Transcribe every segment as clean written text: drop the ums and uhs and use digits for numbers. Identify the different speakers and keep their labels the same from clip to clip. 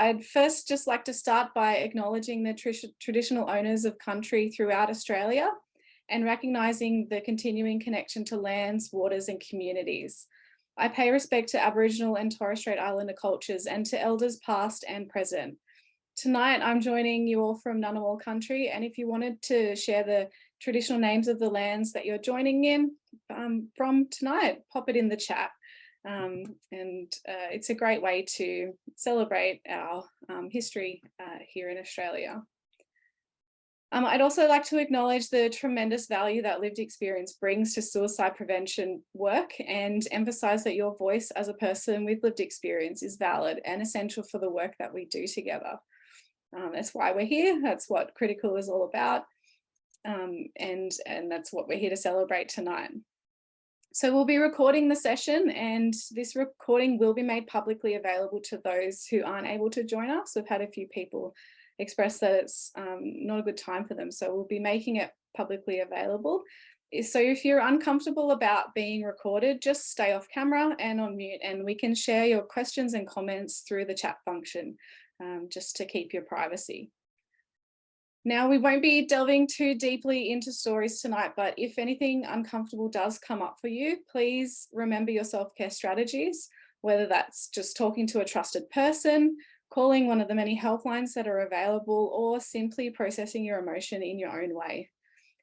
Speaker 1: I'd first just like to start by acknowledging the traditional owners of country throughout Australia and recognising the continuing connection to lands, waters and communities. I pay respect to Aboriginal and Torres Strait Islander cultures and to elders past and present. Tonight, I'm joining you all from Ngunnawal country, and if you wanted to share the traditional names of the lands that you're joining in from tonight, pop it in the chat. It's a great way to celebrate our history here in Australia. I'd also like to acknowledge the tremendous value that lived experience brings to suicide prevention work and emphasise that your voice as a person with lived experience is valid and essential for the work that we do together. That's why we're here. That's what CriticLE is all about. And that's what we're here to celebrate tonight. So we'll be recording the session, and this recording will be made publicly available to those who aren't able to join us. We've had a few people express that it's not a good time for them, so we'll be making it publicly available. So if you're uncomfortable about being recorded, just stay off camera and on mute, and we can share your questions and comments through the chat function, just to keep your privacy. Now, we won't be delving too deeply into stories tonight, but if anything uncomfortable does come up for you, please remember your self-care strategies, whether that's just talking to a trusted person, calling one of the many helplines that are available, or simply processing your emotion in your own way.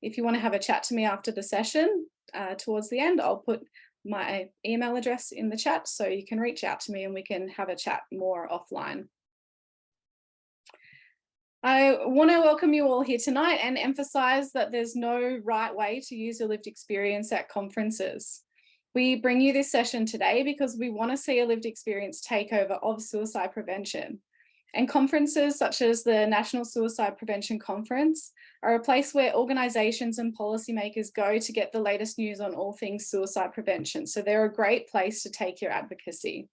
Speaker 1: If you want to have a chat to me after the session, towards the end, I'll put my email address in the chat so you can reach out to me and we can have a chat more offline. I want to welcome you all here tonight and emphasise that there's no right way to use your lived experience at conferences. We bring you this session today because we want to see a lived experience takeover of suicide prevention. And conferences such as the National Suicide Prevention Conference are a place where organisations and policymakers go to get the latest news on all things suicide prevention. So they're a great place to take your advocacy.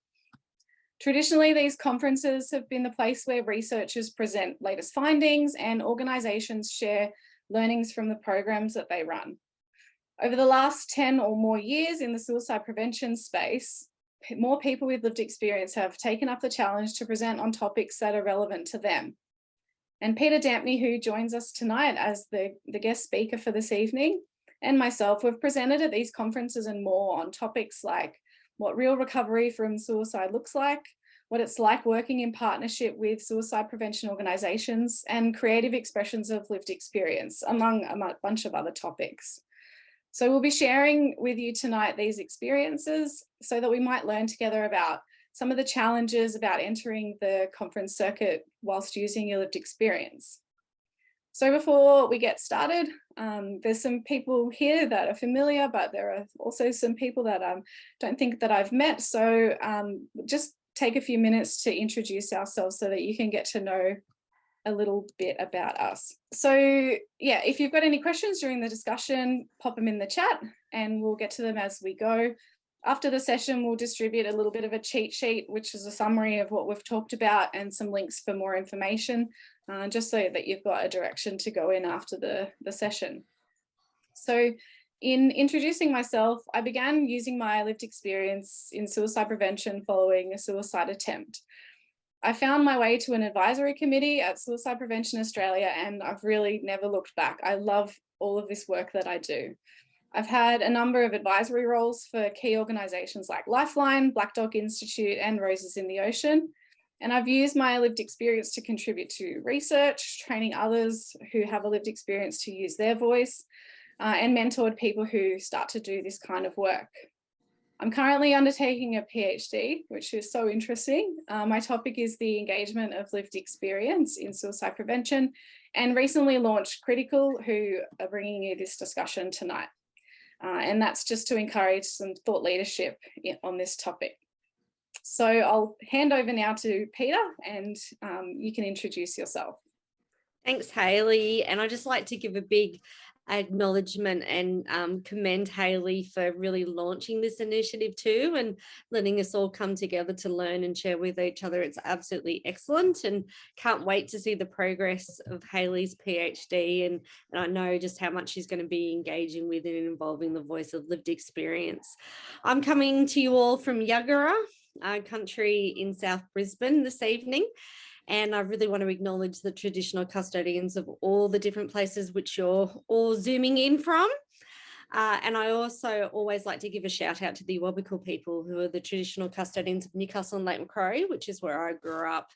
Speaker 1: Traditionally, these conferences have been the place where researchers present latest findings and organisations share learnings from the programs that they run. Over the last 10 or more years in the suicide prevention space, more people with lived experience have taken up the challenge to present on topics that are relevant to them. And Peta Dampney, who joins us tonight as the guest speaker for this evening, and myself, we've presented at these conferences and more on topics like what real recovery from suicide looks like, what it's like working in partnership with suicide prevention organisations, and creative expressions of lived experience, among a bunch of other topics. So we'll be sharing with you tonight these experiences so that we might learn together about some of the challenges about entering the conference circuit whilst using your lived experience. So before we get started, there's some people here that are familiar, but there are also some people that I don't think that I've met. So just take a few minutes to introduce ourselves so that you can get to know a little bit about us. So yeah, if you've got any questions during the discussion, pop them in the chat and we'll get to them as we go. After the session, we'll distribute a little bit of a cheat sheet, which is a summary of what we've talked about and some links for more information, just so that you've got a direction to go in after the session. So in introducing myself, I began using my lived experience in suicide prevention following a suicide attempt. I found my way to an advisory committee at Suicide Prevention Australia, and I've really never looked back. I love all of this work that I do. I've had a number of advisory roles for key organisations like Lifeline, Black Dog Institute and Roses in the Ocean. And I've used my lived experience to contribute to research, training others who have a lived experience to use their voice, and mentored people who start to do this kind of work. I'm currently undertaking a PhD, which is so interesting. My topic is the engagement of lived experience in suicide prevention, and recently launched CriticLE, who are bringing you this discussion tonight. And that's just to encourage some thought leadership on this topic. So I'll hand over now to Peta, and you can introduce yourself.
Speaker 2: Thanks, Hayley. And I'd just like to give a big acknowledgement and commend Hayley for really launching this initiative too and letting us all come together to learn and share with each other. It's absolutely excellent, and can't wait to see the progress of Hayley's PhD, and I know just how much she's going to be engaging with and involving the voice of lived experience. I'm coming to you all from Yagara country in South Brisbane this evening. And I really want to acknowledge the traditional custodians of all the different places which you're all zooming in from. And I also always like to give a shout out to the Awabakal people, who are the traditional custodians of Newcastle and Lake Macquarie, which is where I grew up.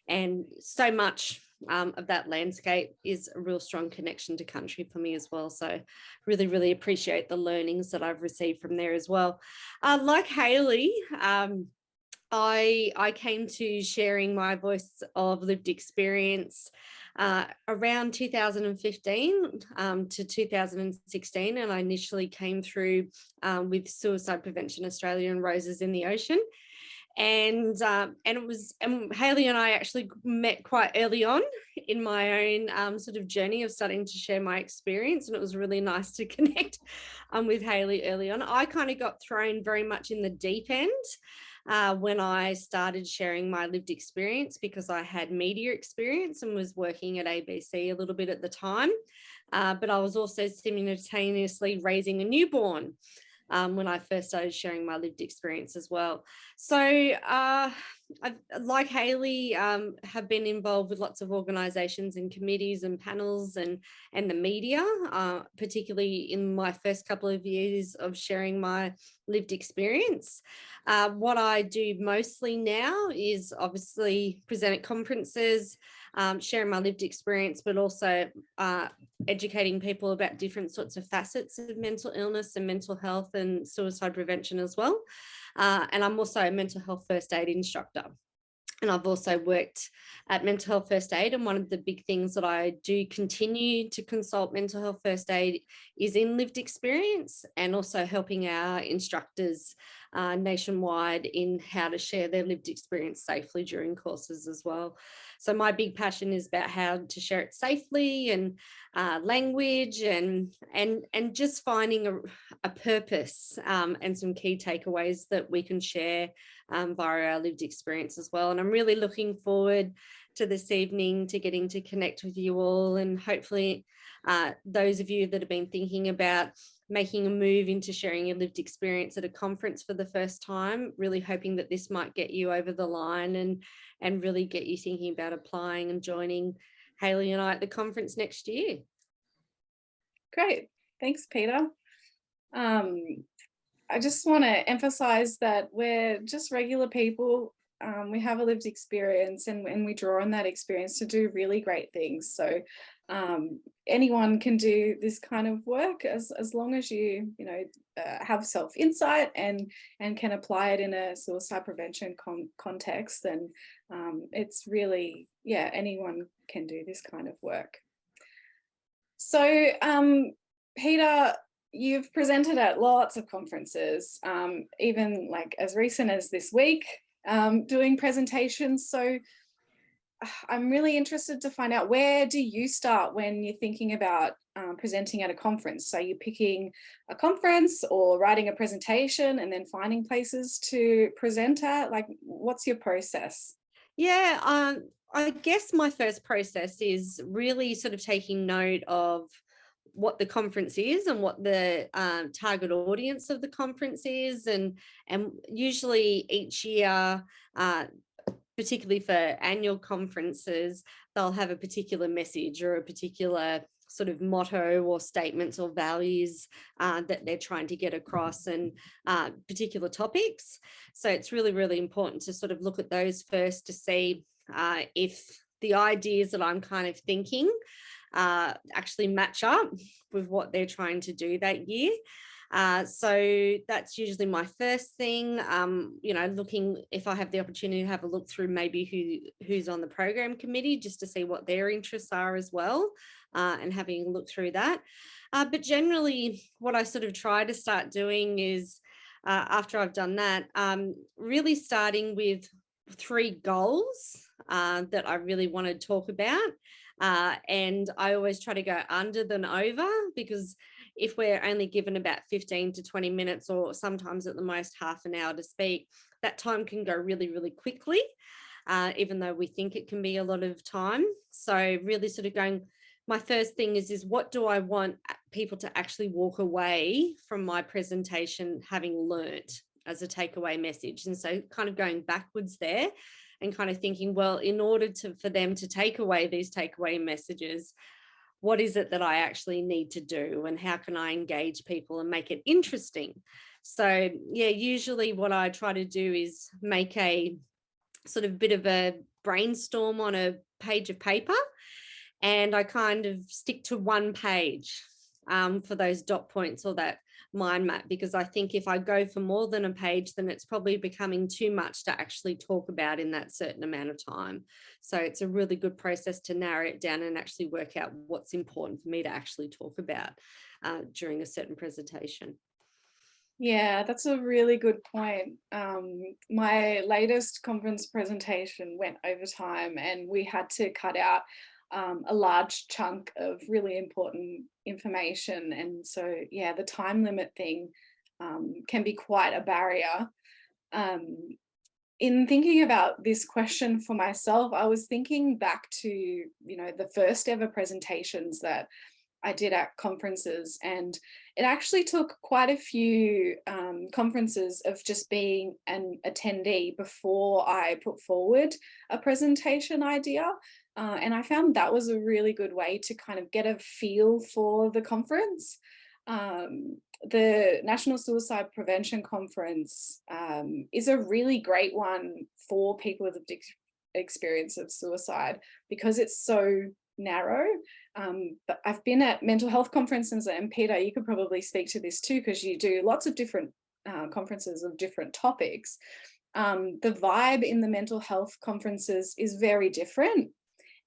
Speaker 2: And so much of that landscape is a real strong connection to country for me as well. So really, really appreciate the learnings that I've received from there as well. Like Hayley, I came to sharing my voice of lived experience around 2015 to 2016, and I initially came through with Suicide Prevention Australia and Roses in the Ocean. And Hayley and I actually met quite early on in my own sort of journey of starting to share my experience, and it was really nice to connect with Hayley early on. I kind of got thrown very much in the deep end when I started sharing my lived experience, because I had media experience and was working at ABC a little bit at the time, but I was also simultaneously raising a newborn when I first started sharing my lived experience as well. So I, like Hayley, have been involved with lots of organisations and committees and panels and the media, particularly in my first couple of years of sharing my lived experience. What I do mostly now is obviously present at conferences, sharing my lived experience, but also educating people about different sorts of facets of mental illness and mental health and suicide prevention as well. And I'm also a mental health first aid instructor. And I've also worked at mental health first aid. And one of the big things that I do continue to consult mental health first aid is in lived experience, and also helping our instructors nationwide in how to share their lived experience safely during courses as well. So my big passion is about how to share it safely, and language, and just finding a purpose and some key takeaways that we can share via our lived experience as well. And I'm really looking forward to this evening to getting to connect with you all, and hopefully those of you that have been thinking about making a move into sharing your lived experience at a conference for the first time, really hoping that this might get you over the line and really get you thinking about applying and joining Hayley and I at the conference next year.
Speaker 1: Great, thanks, Peta. I just want to emphasize that we're just regular people. We have a lived experience, and we draw on that experience to do really great things. So anyone can do this kind of work as long as you have self-insight and can apply it in a suicide prevention context. Then it's really, yeah, anyone can do this kind of work. So Peta, you've presented at lots of conferences, even like as recent as this week, doing presentations. So I'm really interested to find out, where do you start when you're thinking about presenting at a conference? So you're picking a conference or writing a presentation and then finding places to present at? Like, what's your process?
Speaker 2: Yeah, I guess my first process is really sort of taking note of what the conference is and what the target audience of the conference is, and usually each year, particularly for annual conferences, they'll have a particular message or a particular sort of motto or statements or values that they're trying to get across, and particular topics. So it's really, really important to sort of look at those first to see if the ideas that I'm kind of thinking actually match up with what they're trying to do that year. So that's usually my first thing. Looking, if I have the opportunity to have a look through maybe who's on the program committee, just to see what their interests are as well, and having a look through that. But generally what I sort of try to start doing is, after I've done that, really starting with 3 goals that I really want to talk about. And I always try to go under than over, because if we're only given about 15 to 20 minutes, or sometimes at the most half an hour to speak, that time can go really, really quickly, even though we think it can be a lot of time. So really sort of going, my first thing is what do I want people to actually walk away from my presentation having learnt as a takeaway message? And so kind of going backwards there. and kind of thinking, well, in order for them to take away these takeaway messages, what is it that I actually need to do, and how can I engage people and make it interesting? So yeah, usually what I try to do is make a sort of bit of a brainstorm on a page of paper, and I kind of stick to one page for those dot points or that mind map, because I think if I go for more than a page, then it's probably becoming too much to actually talk about in that certain amount of time. So it's a really good process to narrow it down and actually work out what's important for me to actually talk about during a certain presentation.
Speaker 1: Yeah, that's a really good point. My latest conference presentation went over time, and we had to cut out a large chunk of really important information. And so, yeah, the time limit thing can be quite a barrier. In thinking about this question for myself, I was thinking back to, the first ever presentations that I did at conferences, and it actually took quite a few conferences of just being an attendee before I put forward a presentation idea. And I found that was a really good way to kind of get a feel for the conference. The National Suicide Prevention Conference is a really great one for people with experience of suicide, because it's so narrow. But I've been at mental health conferences, and Peter, you could probably speak to this too, because you do lots of different conferences of different topics. The vibe in the mental health conferences is very different.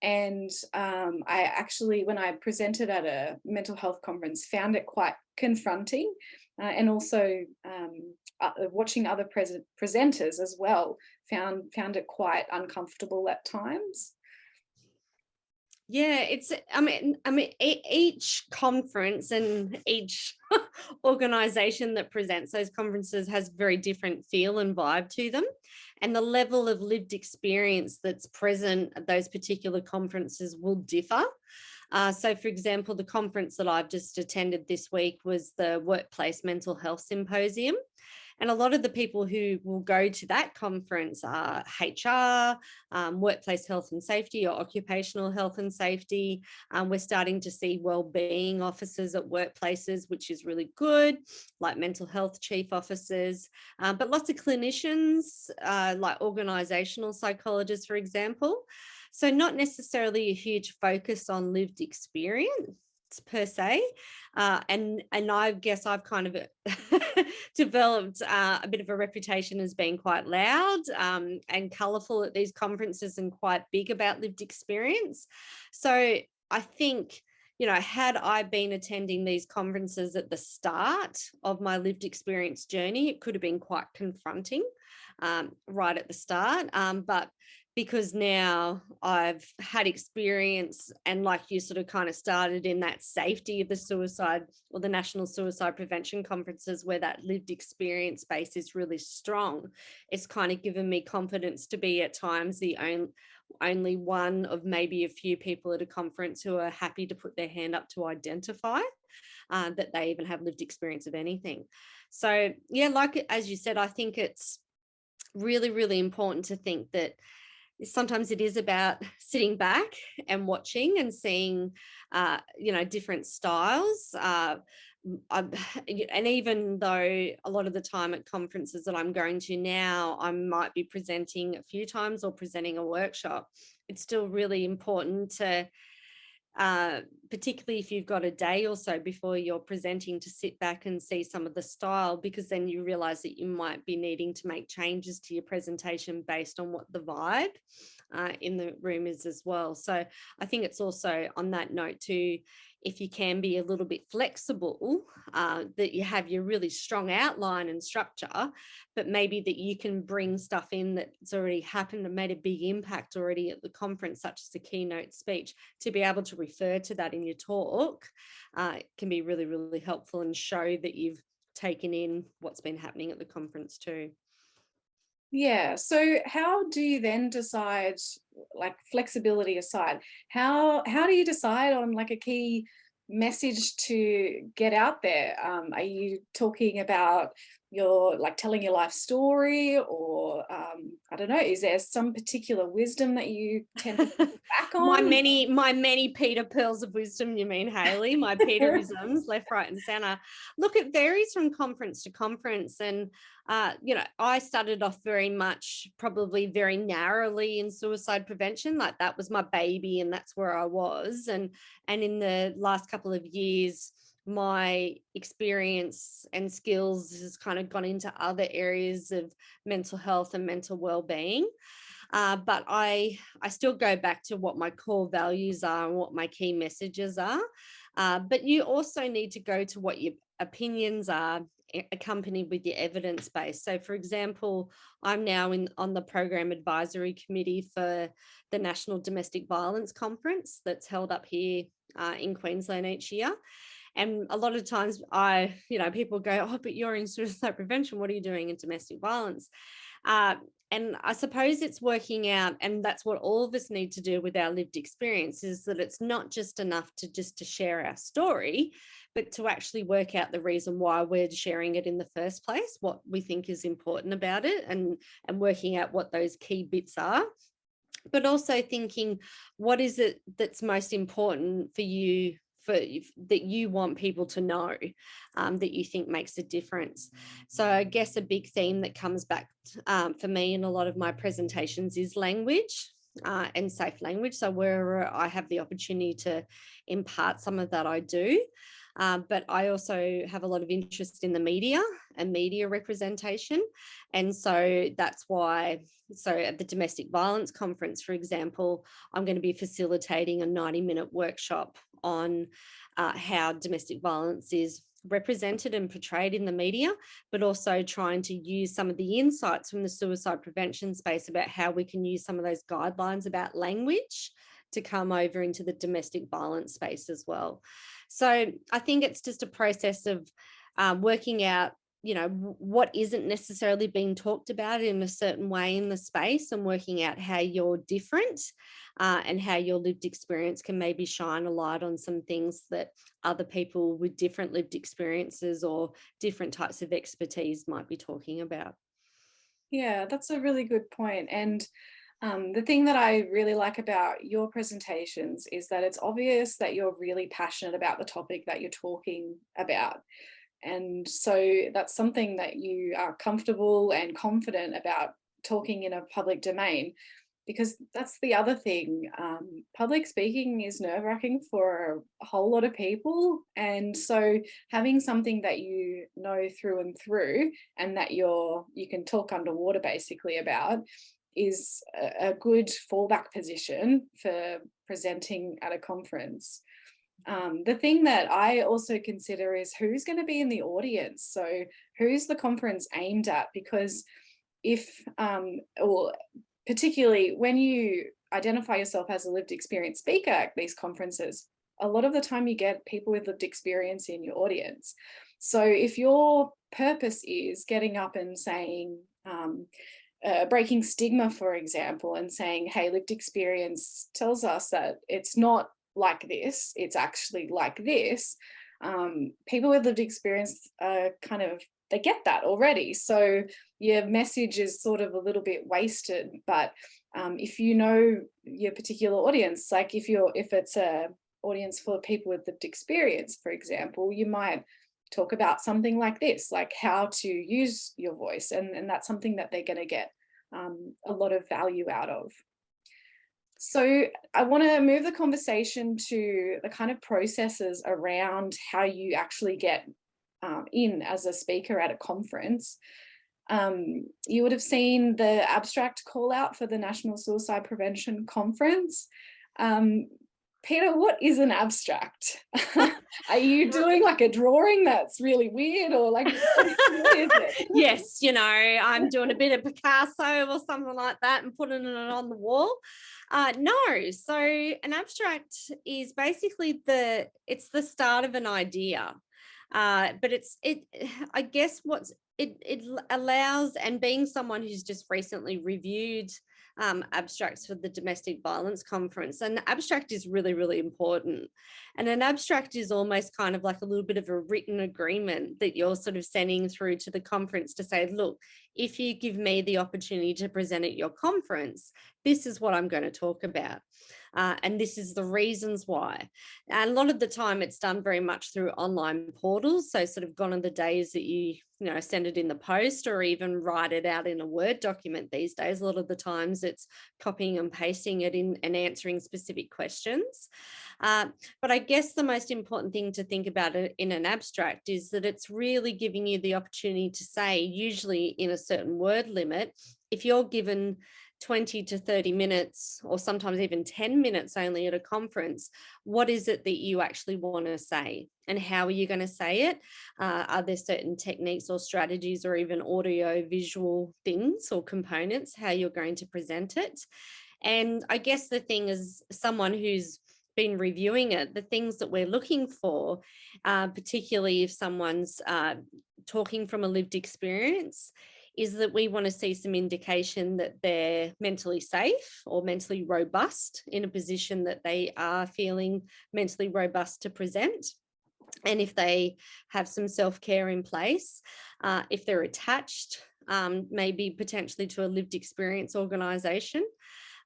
Speaker 1: And I actually, when I presented at a mental health conference, found it quite confronting, and also watching other presenters as well, found it quite uncomfortable at times.
Speaker 2: Yeah, I mean, each conference and each organization that presents those conferences has very different feel and vibe to them. And the level of lived experience that's present at those particular conferences will differ. So, for example, the conference that I've just attended this week was the Workplace Mental Health Symposium. And a lot of the people who will go to that conference are HR, workplace health and safety, or occupational health and safety. We're starting to see wellbeing officers at workplaces, which is really good, like mental health chief officers, but lots of clinicians, like organizational psychologists, for example. So not necessarily a huge focus on lived experience per se, and I guess I've kind of developed a bit of a reputation as being quite loud and colourful at these conferences, and quite big about lived experience. So I think, had I been attending these conferences at the start of my lived experience journey, it could have been quite confronting right at the start, but because now I've had experience, and like you sort of kind of started in that safety of the suicide or the National Suicide Prevention Conferences, where that lived experience base is really strong, it's kind of given me confidence to be at times the only one of maybe a few people at a conference who are happy to put their hand up to identify that they even have lived experience of anything. So yeah, like as you said, I think it's really, really important to think that sometimes it is about sitting back and watching and seeing, different styles. And even though a lot of the time at conferences that I'm going to now, I might be presenting a few times or presenting a workshop, it's still really important to, particularly if you've got a day or so before you're presenting, to sit back and see some of the style, because then you realize that you might be needing to make changes to your presentation based on what the vibe in the room is as well. So I think it's also on that note too, if you can be a little bit flexible, that you have your really strong outline and structure, but maybe that you can bring stuff in that's already happened and made a big impact already at the conference, such as the keynote speech, to be able to refer to that in your talk can be really, really helpful, and show that you've taken in what's been happening at the conference too.
Speaker 1: Yeah, so how do you then decide, like flexibility aside, how do you decide on like a key message to get out there? Are you talking about you're like telling your life story, or I don't know, is there some particular wisdom that you tend to look back
Speaker 2: my
Speaker 1: on?
Speaker 2: many Peter pearls of wisdom, you mean, Hayley? My Peterisms, left, right, and center. Look, it varies from conference to conference, and I started off very much, probably very narrowly in suicide prevention. Like that was my baby, and that's where I was. And in the last couple of years, my experience and skills has kind of gone into other areas of mental health and mental well-being. But I still go back to what my core values are and what my key messages are. But you also need to go to what your opinions are, accompanied with your evidence base. So, for example, I'm now on the program advisory committee for the National Domestic Violence Conference that's held up here in Queensland each year. And a lot of times people go, oh, but you're in suicide prevention. What are you doing in domestic violence? And I suppose it's working out, and that's what all of us need to do with our lived experience, is that it's not just enough to share our story, but to actually work out the reason why we're sharing it in the first place, what we think is important about it, and working out what those key bits are. But also thinking, what is it that's most important for you, that you want people to know, that you think makes a difference. So I guess a big theme that comes back for me in a lot of my presentations is language, and safe language. So where I have the opportunity to impart some of that, I do. But I also have a lot of interest in the media and media representation. And so that's why, so at the Domestic Violence Conference, for example, I'm going to be facilitating a 90-minute workshop on how domestic violence is represented and portrayed in the media, but also trying to use some of the insights from the suicide prevention space about how we can use some of those guidelines about language to come over into the domestic violence space as well. So I think it's just a process of working out, what isn't necessarily being talked about in a certain way in the space, and working out how you're different, and how your lived experience can maybe shine a light on some things that other people with different lived experiences or different types of expertise might be talking about.
Speaker 1: Yeah, that's a really good point. And the thing that I really like about your presentations is that it's obvious that you're really passionate about the topic that you're talking about. And so that's something that you are comfortable and confident about talking in a public domain, because that's the other thing. Public speaking is nerve-wracking for a whole lot of people. And so having something that you know through and through, and that you can talk underwater basically about, is a good fallback position for presenting at a conference. The thing that I also consider is who's going to be in the audience. So who's the conference aimed at? Because or particularly when you identify yourself as a lived experience speaker at these conferences, a lot of the time you get people with lived experience in your audience. So if your purpose is getting up and saying, breaking stigma, for example, and saying, hey, lived experience tells us that it's not like this, it's actually like this. People with lived experience they get that already. So your message is sort of a little bit wasted. But if you know your particular audience, like if it's a audience full of people with lived experience, for example, you might talk about something like this, like how to use your voice, and that's something that they're going to get a lot of value out of. So I want to move the conversation to the kind of processes around how you actually get in as a speaker at a conference. You would have seen the abstract call out for the National Suicide Prevention Conference. Peter, what is an abstract? Are you doing like a drawing that's really weird, or like what is it?
Speaker 2: Yes, I'm doing a bit of Picasso or something like that and putting it on the wall. No, so an abstract is basically it's the start of an idea. But I guess what's it allows, and being someone who's just recently reviewed abstracts for the domestic violence conference, an abstract is really, really important. And an abstract is almost kind of like a little bit of a written agreement that you're sort of sending through to the conference to say, look, if you give me the opportunity to present at your conference, this is what I'm going to talk about. And this is the reasons why. And a lot of the time it's done very much through online portals. So sort of gone are the days that you send it in the post or even write it out in a Word document these days. A lot of the times it's copying and pasting it in and answering specific questions. But I guess the most important thing to think about it in an abstract is that it's really giving you the opportunity to say, usually in a certain word limit, if you're given 20 to 30 minutes, or sometimes even 10 minutes only at a conference, what is it that you actually want to say and how are you going to say it? Are there certain techniques or strategies or even audio visual things or components, how you're going to present it? And I guess the thing is, someone who's been reviewing it, the things that we're looking for, particularly if someone's talking from a lived experience, is that we want to see some indication that they're mentally safe or mentally robust in a position that they are feeling mentally robust to present. And if they have some self-care in place, if they're attached, maybe potentially to a lived experience organisation,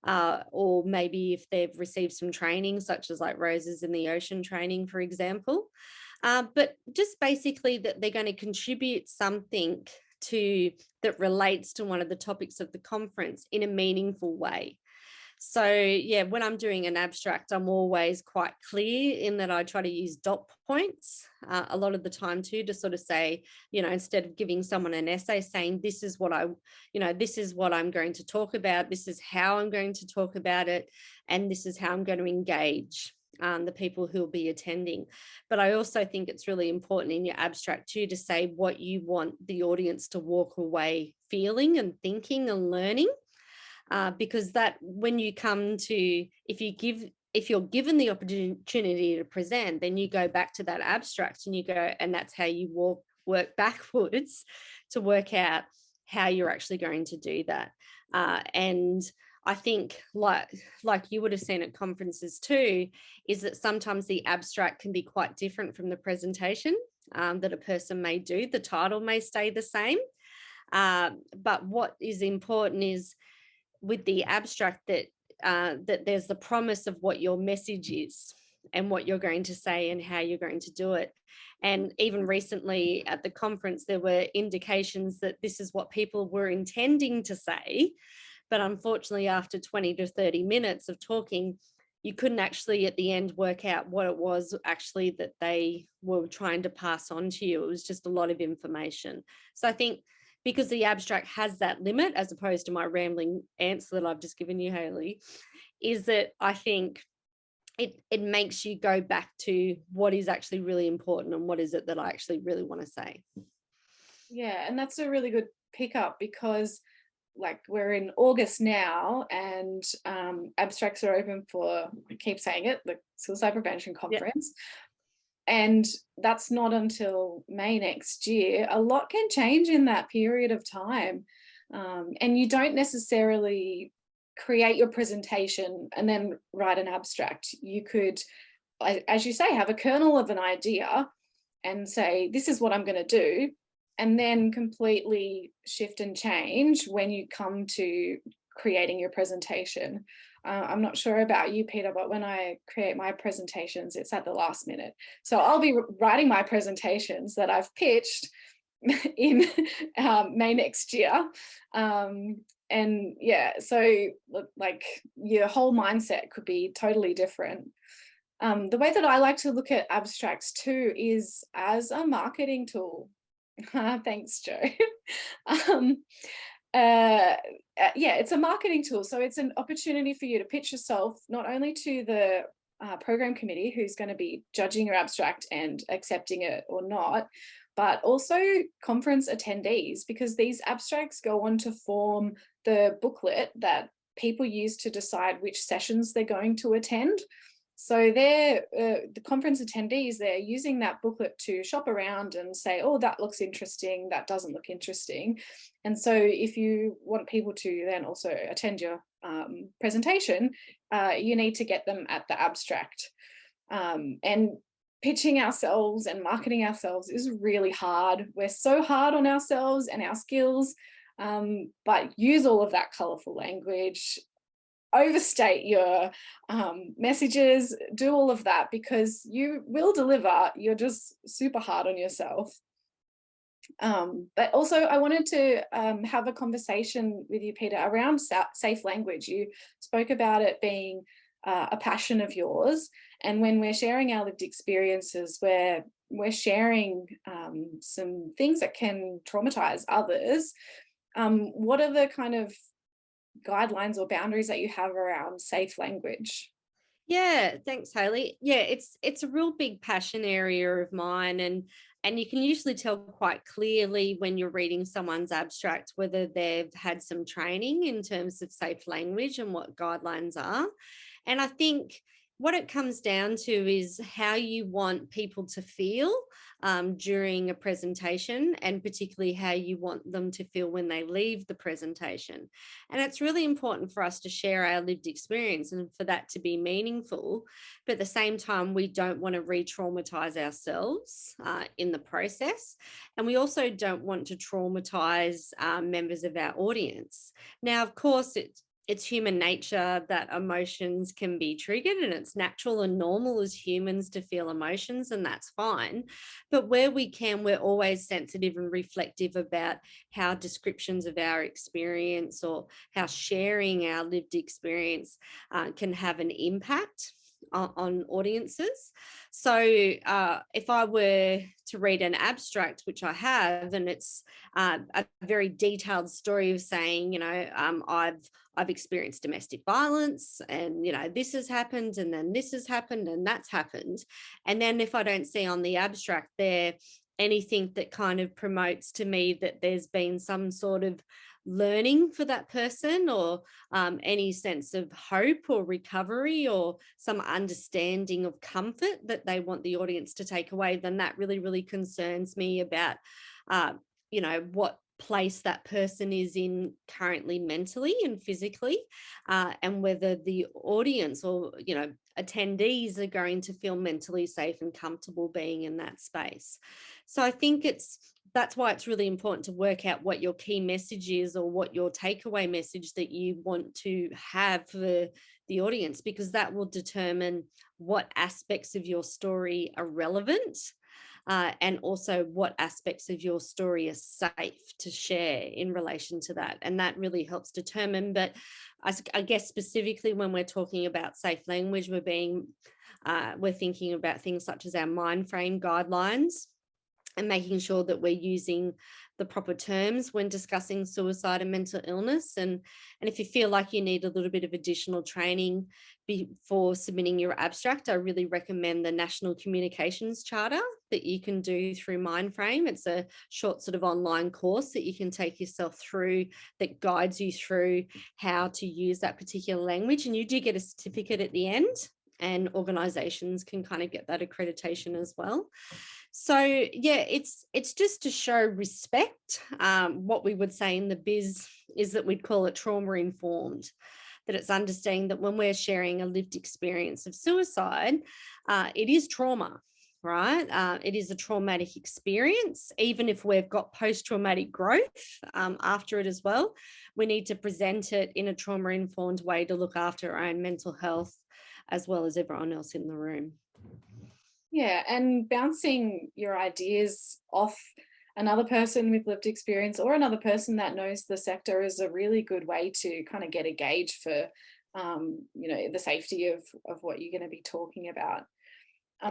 Speaker 2: or maybe if they've received some training, such as like Roses in the Ocean training, for example. But just basically that they're going to contribute something that relates to one of the topics of the conference in a meaningful way. So yeah, when I'm doing an abstract, I'm always quite clear in that I try to use dot points a lot of the time too, to sort of say, instead of giving someone an essay, saying this is what this is what I'm going to talk about, this is how I'm going to talk about it, and this is how I'm going to engage the people who will be attending. But I also think it's really important in your abstract too to say what you want the audience to walk away feeling and thinking and learning, because that when you come to, if you're given the opportunity to present, then you go back to that abstract and you go, and that's how you work backwards to work out how you're actually going to do that. And I think like you would have seen at conferences too, is that sometimes the abstract can be quite different from the presentation that a person may do. The title may stay the same. But what is important is with the abstract that there's the promise of what your message is and what you're going to say and how you're going to do it. And even recently at the conference, there were indications that this is what people were intending to say. But unfortunately, after 20 to 30 minutes of talking, you couldn't actually at the end work out what it was actually that they were trying to pass on to you. It was just a lot of information. So I think because the abstract has that limit, as opposed to my rambling answer that I've just given you, Hayley, is that I think it makes you go back to what is actually really important and what is it that I actually really want to say.
Speaker 1: Yeah, and that's a really good pickup, because like we're in August now and abstracts are open for, I keep saying it, the Suicide Prevention Conference. Yep. And that's not until May next year. A lot can change in that period of time. And you don't necessarily create your presentation and then write an abstract. You could, as you say, have a kernel of an idea and say, this is what I'm going to do, and then completely shift and change when you come to creating your presentation. I'm not sure about you, Peter, but when I create my presentations, it's at the last minute. So I'll be writing my presentations that I've pitched in May next year. And yeah, so like your whole mindset could be totally different. The way that I like to look at abstracts too is as a marketing tool. Thanks, Joe. Yeah, it's a marketing tool. So it's an opportunity for you to pitch yourself not only to the program committee who's going to be judging your abstract and accepting it or not, but also conference attendees, because these abstracts go on to form the booklet that people use to decide which sessions they're going to attend. So they're the conference attendees, they're using that booklet to shop around and say, oh, that looks interesting, that doesn't look interesting. And so if you want people to then also attend your presentation, you need to get them at the abstract. And pitching ourselves and marketing ourselves is really hard. We're so hard on ourselves and our skills, but use all of that colourful language, overstate your messages, do all of that, because you will deliver. You're just super hard on yourself. But also I wanted to have a conversation with you, Peta, around safe language. You spoke about it being a passion of yours, and when we're sharing our lived experiences, we're sharing some things that can traumatize others. What are the kind of guidelines or boundaries that you have around safe language?
Speaker 2: Yeah, thanks, Hayley. Yeah, it's a real big passion area of mine, and you can usually tell quite clearly when you're reading someone's abstract whether they've had some training in terms of safe language and what guidelines are. And I think what it comes down to is how you want people to feel during a presentation, and particularly how you want them to feel when they leave the presentation. And it's really important for us to share our lived experience and for that to be meaningful. But at the same time, we don't want to re-traumatize ourselves in the process. And we also don't want to traumatize members of our audience. Now, of course, it's human nature that emotions can be triggered, and it's natural and normal as humans to feel emotions, and that's fine. But where we can, we're always sensitive and reflective about how descriptions of our experience or how sharing our lived experience can have an impact on audiences. So if I were to read an abstract, which I have, and it's a very detailed story of saying, I've experienced domestic violence, and this has happened, and then this has happened, and that's happened. And then if I don't see on the abstract there anything that kind of promotes to me that there's been some sort of learning for that person, or any sense of hope or recovery or some understanding of comfort that they want the audience to take away, then that really, really concerns me about, what place that person is in currently mentally and physically, and whether the audience or attendees are going to feel mentally safe and comfortable being in that space. So I think that's why it's really important to work out what your key message is, or what your takeaway message that you want to have for the audience, because that will determine what aspects of your story are relevant, and also what aspects of your story are safe to share in relation to that. And that really helps determine. But I guess specifically when we're talking about safe language, we're thinking about things such as our mind frame guidelines, and making sure that we're using the proper terms when discussing suicide and mental illness. And if you feel like you need a little bit of additional training before submitting your abstract, I really recommend the National Communications Charter that you can do through Mindframe. It's a short sort of online course that you can take yourself through that guides you through how to use that particular language. And you do get a certificate at the end, and organizations can kind of get that accreditation as well. So yeah, it's just to show respect. What we would say in the biz is that we'd call it trauma informed, that it's understanding that when we're sharing a lived experience of suicide, it is trauma, right? It is a traumatic experience. Even if we've got post-traumatic growth after it as well, we need to present it in a trauma-informed way to look after our own mental health as well as everyone else in the room.
Speaker 1: Yeah, and bouncing your ideas off another person with lived experience or another person that knows the sector is a really good way to kind of get a gauge for, the safety of what you're going to be talking about.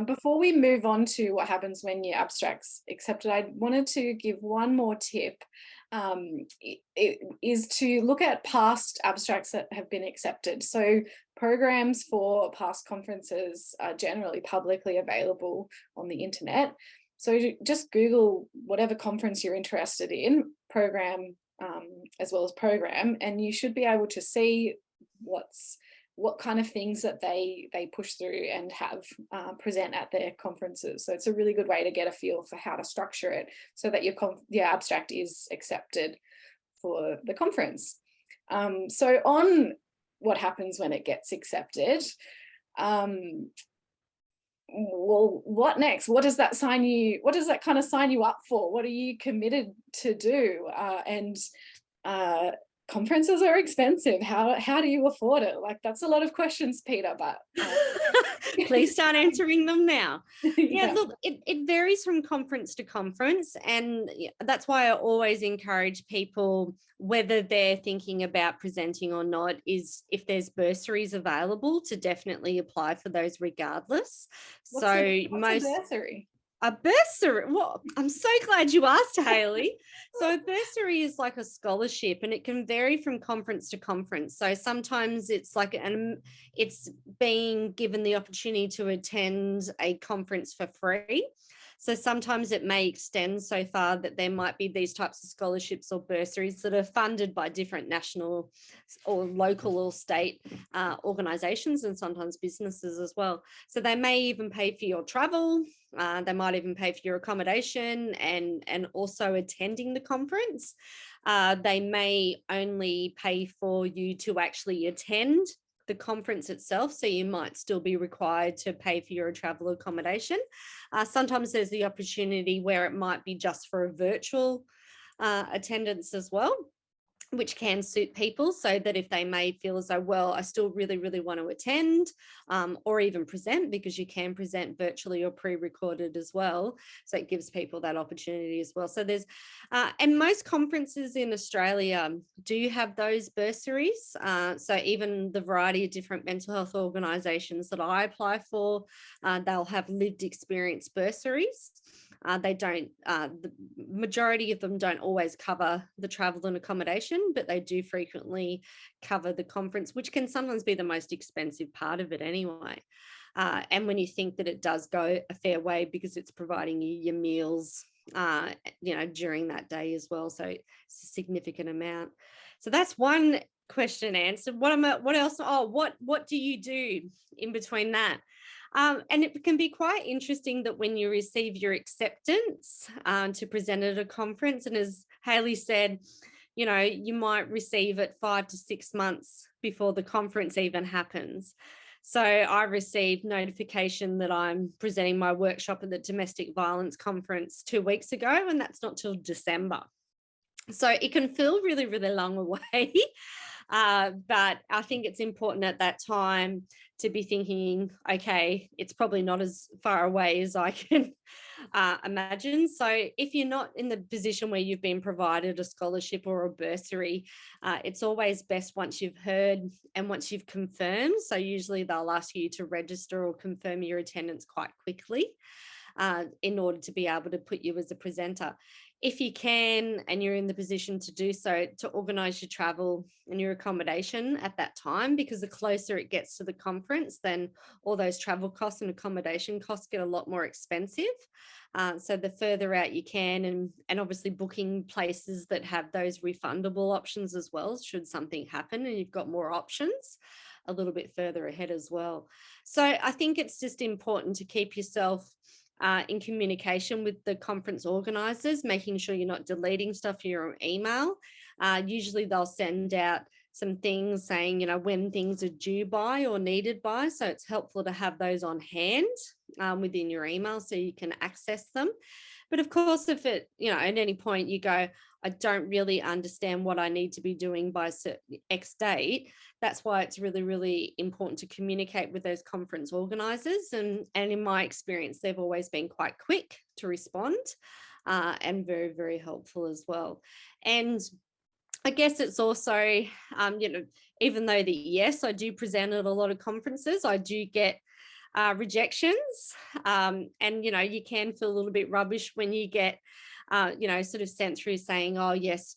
Speaker 1: Before we move on to what happens when your abstract's accepted, I wanted to give one more tip. It is to look at past abstracts that have been accepted. So programs for past conferences are generally publicly available on the internet. So just Google whatever conference you're interested in, program as well as program, and you should be able to see what kind of things that they push through and have present at their conferences. So it's a really good way to get a feel for how to structure it so that your abstract is accepted for the conference. So on what happens when it gets accepted, well, what next? What does that kind of sign you up for? What are you committed to do? Conferences are expensive. How do you afford it? Like, that's a lot of questions, Peta, but
Speaker 2: please start answering them now.
Speaker 1: Yeah.
Speaker 2: Look, it varies from conference to conference, and that's why I always encourage people, whether they're thinking about presenting or not, is if there's bursaries available, to definitely apply for those regardless.
Speaker 1: What's a bursary?
Speaker 2: A bursary. Well, I'm so glad you asked, Hayley. So a bursary is like a scholarship, and it can vary from conference to conference. So sometimes it's like it's being given the opportunity to attend a conference for free. So sometimes it may extend so far that there might be these types of scholarships or bursaries that are funded by different national or local or state organisations, and sometimes businesses as well. So they may even pay for your travel. They might even pay for your accommodation and also attending the conference. They may only pay for you to actually attend the conference itself, so you might still be required to pay for your travel accommodation. Sometimes there's the opportunity where it might be just for a virtual attendance as well, which can suit people, so that if they may feel as though, well, I still really, really want to attend or even present, because you can present virtually or pre-recorded as well. So it gives people that opportunity as well. So there's, and most conferences in Australia do have those bursaries. So even the variety of different mental health organisations that I apply for, they'll have lived experience bursaries. They don't, the majority of them don't always cover the travel and accommodation, but they do frequently cover the conference, which can sometimes be the most expensive part of it anyway. And when you think that it does go a fair way, because it's providing you your meals, during that day as well. So it's a significant amount. So that's one question answered. What else? Oh, what do you do in between that? And it can be quite interesting that when you receive your acceptance to present at a conference, and as Hayley said, you might receive it 5 to 6 months before the conference even happens. So I received notification that I'm presenting my workshop at the Domestic Violence Conference 2 weeks ago, and that's not till December. So it can feel really, really long away. But I think it's important at that time to be thinking, okay, it's probably not as far away as I can imagine. So if you're not in the position where you've been provided a scholarship or a bursary, it's always best once you've heard and once you've confirmed. So usually they'll ask you to register or confirm your attendance quite quickly in order to be able to put you as a presenter. If you can, and you're in the position to do so, to organise your travel and your accommodation at that time, because the closer it gets to the conference, then all those travel costs and accommodation costs get a lot more expensive. So the further out you can, and obviously booking places that have those refundable options as well, should something happen and you've got more options a little bit further ahead as well. So I think it's just important to keep yourself in communication with the conference organisers, making sure you're not deleting stuff in your email. Usually they'll send out some things saying, when things are due by or needed by. So it's helpful to have those on hand within your email so you can access them. But of course, if it, at any point you go, I don't really understand what I need to be doing by X date, that's why it's really, really important to communicate with those conference organisers. And in my experience, they've always been quite quick to respond and very, very helpful as well. And I guess it's also, even though yes, I do present at a lot of conferences, I do get rejections. And, you can feel a little bit rubbish when you get, sort of sent through saying, oh, yes,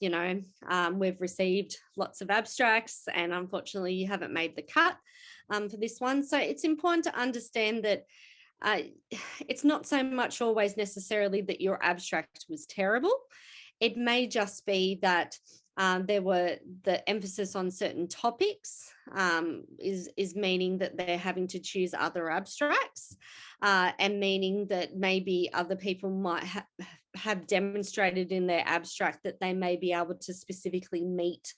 Speaker 2: we've received lots of abstracts and unfortunately you haven't made the cut for this one. So it's important to understand that it's not so much always necessarily that your abstract was terrible. It may just be that There were the emphasis on certain topics is meaning that they're having to choose other abstracts, and meaning that maybe other people might have demonstrated in their abstract that they may be able to specifically meet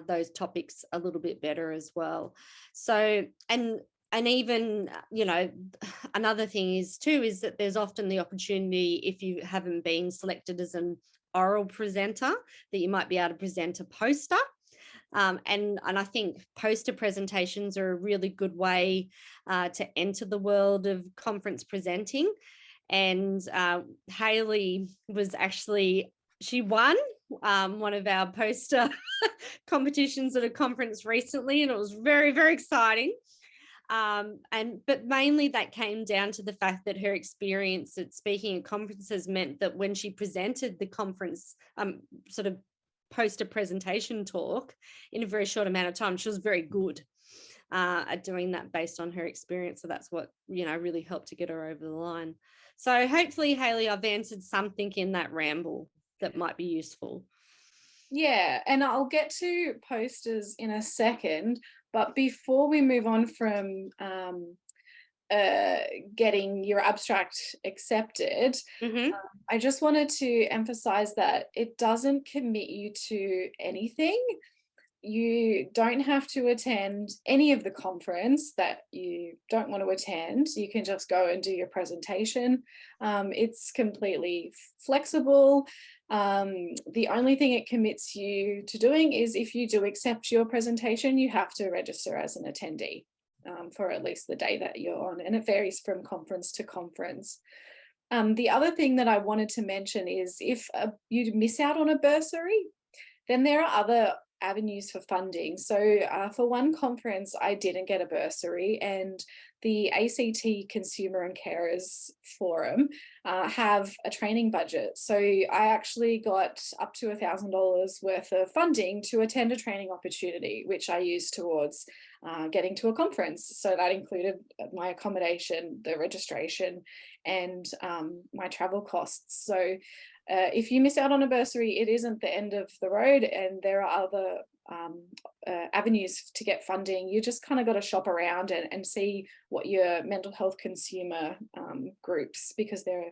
Speaker 2: those topics a little bit better as well. So, and even, you know, another thing is that there's often the opportunity, if you haven't been selected as an oral presenter, that you might be able to present a poster. And I think poster presentations are a really good way to enter the world of conference presenting. And Hayley was actually, she won one of our poster competitions at a conference recently, and it was very, very exciting. But mainly that came down to the fact that her experience at speaking at conferences meant that when she presented the conference sort of poster presentation talk in a very short amount of time, she was very good at doing that based on her experience. So that's what, you know, really helped to get her over the line. So hopefully, Hayley, I've answered something in that ramble that might be useful.
Speaker 1: Yeah, and I'll get to posters in a second, but before we move on from getting your abstract accepted, I just wanted to emphasize that it doesn't commit you to anything. You don't have to attend any of the conference that you don't want to attend. You can just go and do your presentation. It's completely flexible. The only thing it commits you to doing is if you do accept your presentation, you have to register as an attendee for at least the day that you're on, and it varies from conference to conference. The other thing that I wanted to mention is if you miss out on a bursary, then there are other avenues for funding. So for one conference, I didn't get a bursary, and the ACT Consumer and Carers Forum have a training budget. So I actually got up to $1,000 worth of funding to attend a training opportunity, which I used towards getting to a conference. So that included my accommodation, the registration, and my travel costs. So if you miss out on a bursary, it isn't the end of the road, and there are other avenues to get funding. You just kind of got to shop around and see what your mental health consumer groups, because they're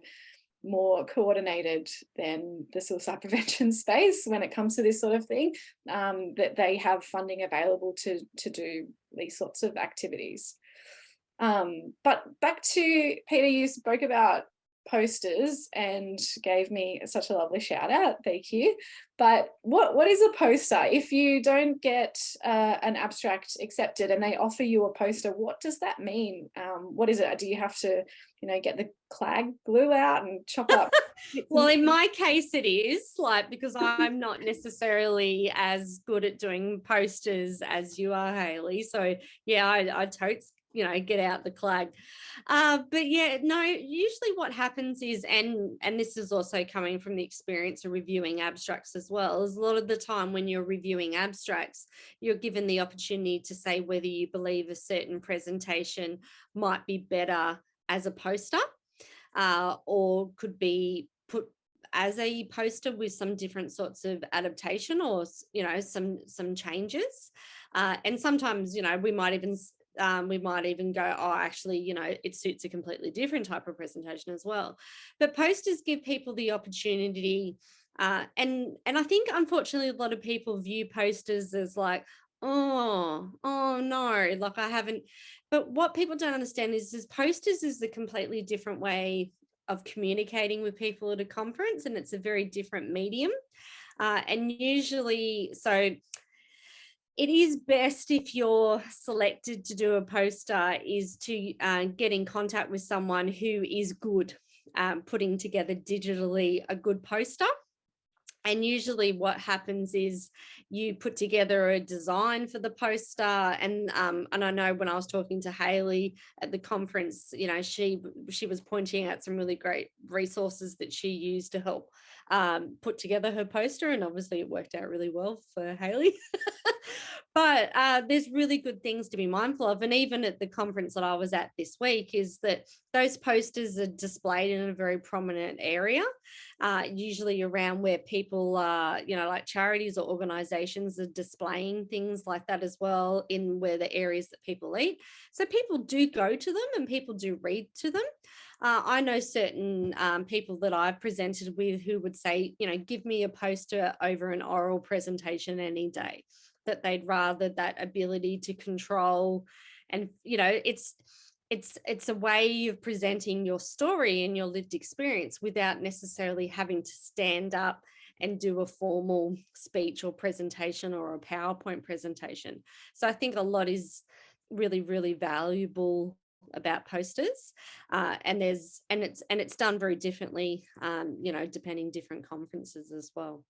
Speaker 1: more coordinated than the suicide prevention space when it comes to this sort of thing, that they have funding available to do these sorts of activities. But back to Peter, you spoke about posters and gave me such a lovely shout out, thank you. But what is a poster? If you don't get an abstract accepted and they offer you a poster, what does that mean? What is it? Do you have to, you know, get the clag glue out and chop up?
Speaker 2: Well, in my case it is, like, because I'm not necessarily as good at doing posters as you are, Hayley. So yeah, I totes, you know, get out the clag. But yeah, no, usually what happens is, and this is also coming from the experience of reviewing abstracts as well, is a lot of the time when you're reviewing abstracts, you're given the opportunity to say whether you believe a certain presentation might be better as a poster, or could be put as a poster with some different sorts of adaptation, or, you know, some changes. And sometimes, you know, we might even go, oh, actually, you know, it suits a completely different type of presentation as well. But posters give people the opportunity, and I think unfortunately a lot of people view posters as like, oh no, like I haven't. But what people don't understand is posters is a completely different way of communicating with people at a conference, and it's a very different medium. And usually, so it is best, if you're selected to do a poster, is to get in contact with someone who is good putting together digitally a good poster. And usually what happens is you put together a design for the poster. And I know when I was talking to Hayley at the conference, you know, she was pointing out some really great resources that she used to help put together her poster. And obviously it worked out really well for Hayley. But there's really good things to be mindful of. And even at the conference that I was at this week, is that those posters are displayed in a very prominent area, usually around where people, like charities or organizations are displaying things like that as well, in where the areas that people eat. So people do go to them and people do read to them. I know certain people that I've presented with who would say, give me a poster over an oral presentation any day, that they'd rather that ability to control. And, it's a way of presenting your story and your lived experience without necessarily having to stand up and do a formal speech or presentation or a PowerPoint presentation. So I think a lot is really, really valuable about posters, and it's done very differently, depending different conferences as well.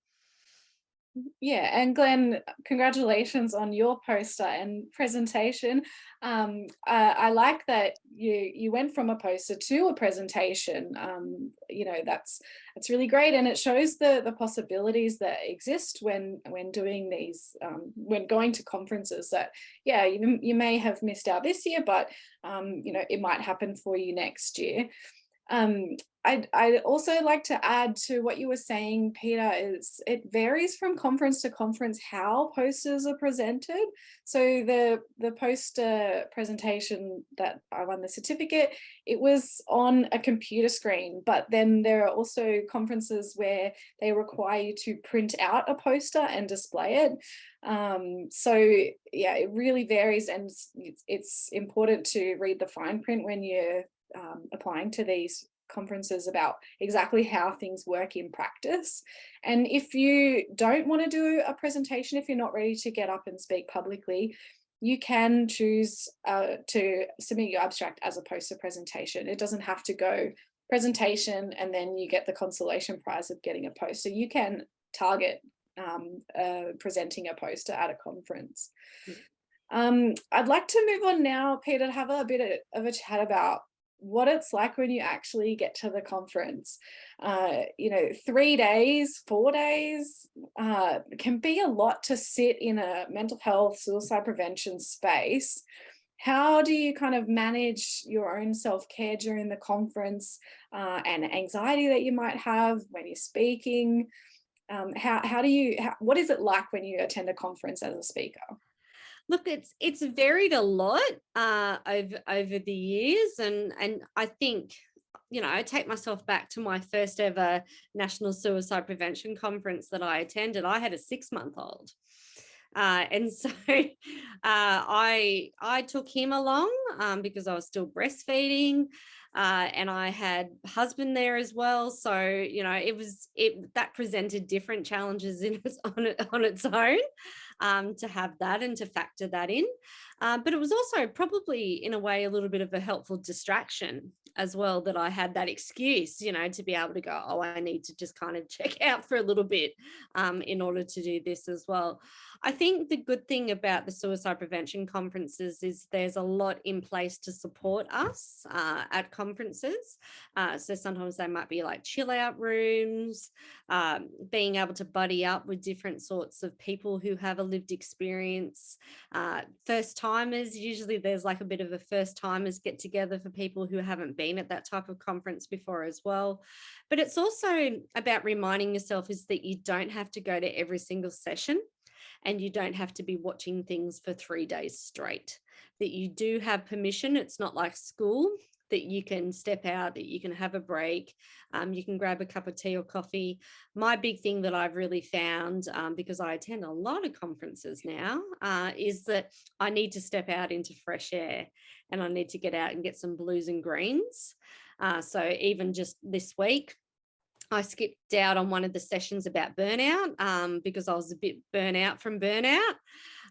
Speaker 1: Yeah, and Glenn, congratulations on your poster and presentation. I like that you went from a poster to a presentation. That's really great, and it shows the possibilities that exist when doing these, when going to conferences. That you may have missed out this year, but it might happen for you next year. I'd also like to add to what you were saying, Peter, is it varies from conference to conference how posters are presented. So the poster presentation that I won the certificate, it was on a computer screen, but then there are also conferences where they require you to print out a poster and display it. So yeah, it really varies, and it's important to read the fine print when you're applying to these conferences about exactly how things work in practice. And if you don't want to do a presentation, if you're not ready to get up and speak publicly, you can choose to submit your abstract as a poster presentation. It doesn't have to go presentation and then you get the consolation prize of getting a poster. You can target presenting a poster at a conference. I'd like to move on now, Peter, to have a bit of a chat about what it's like when you actually get to the conference. 3 days, 4 days can be a lot to sit in a mental health, suicide prevention space. How do you kind of manage your own self-care during the conference and anxiety that you might have when you're speaking? What is it like when you attend a conference as a speaker?
Speaker 2: Look, it's varied a lot over the years, and I think, I take myself back to my first ever National Suicide Prevention Conference that I attended. I had a 6-month-old. And so I took him along because I was still breastfeeding, and I had husband there as well. So, that presented different challenges on its own, to have that and to factor that in. But it was also probably in a way a little bit of a helpful distraction as well, that I had that excuse, to be able to go, oh, I need to just kind of check out for a little bit in order to do this as well. I think the good thing about the suicide prevention conferences is there's a lot in place to support us at conferences. So sometimes they might be like chill out rooms, being able to buddy up with different sorts of people who have a lived experience. First timers, usually there's like a bit of a first timers get together for people who haven't been at that type of conference before as well. But it's also about reminding yourself is that you don't have to go to every single session, and you don't have to be watching things for 3 days straight, that you do have permission. It's not like school, that you can step out, that you can have a break, you can grab a cup of tea or coffee. My big thing that I've really found, because I attend a lot of conferences now, is that I need to step out into fresh air, and I need to get out and get some blues and greens. So even just this week, I skipped out on one of the sessions about burnout because I was a bit burnout from burnout.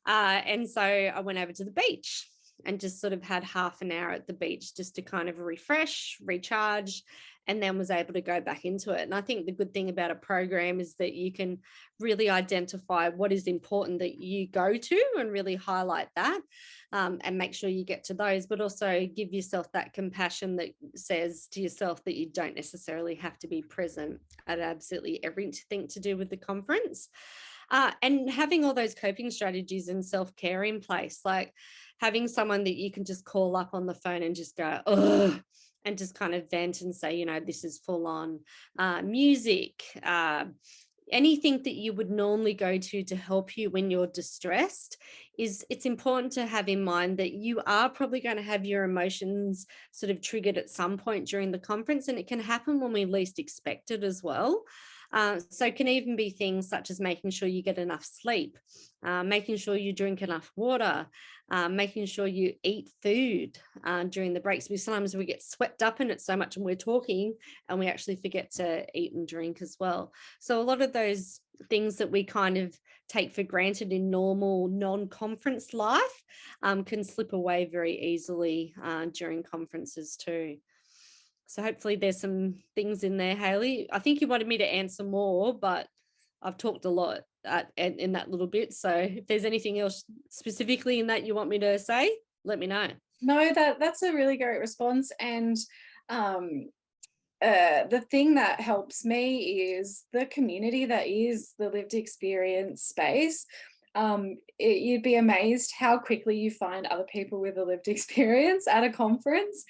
Speaker 2: And so I went over to the beach and just sort of had half an hour at the beach just to kind of refresh, recharge, and then was able to go back into it. And I think the good thing about a program is that you can really identify what is important that you go to and really highlight that, and make sure you get to those, but also give yourself that compassion that says to yourself that you don't necessarily have to be present at absolutely everything to do with the conference. And having all those coping strategies and self-care in place, like having someone that you can just call up on the phone and just go, oh, and just kind of vent and say, this is full on. Music, anything that you would normally go to help you when you're distressed. It's important to have in mind that you are probably going to have your emotions sort of triggered at some point during the conference, and it can happen when we least expect it as well. So it can even be things such as making sure you get enough sleep, making sure you drink enough water, making sure you eat food during the breaks. Because sometimes we get swept up in it so much and we're talking and we actually forget to eat and drink as well. So a lot of those things that we kind of take for granted in normal non-conference life can slip away very easily during conferences too. So hopefully there's some things in there, Hayley. I think you wanted me to answer more, but I've talked a lot in that little bit. So if there's anything else specifically in that you want me to say, let me know.
Speaker 1: No, that's a really great response. And the thing that helps me is the community that is the lived experience space. You'd be amazed how quickly you find other people with a lived experience at a conference.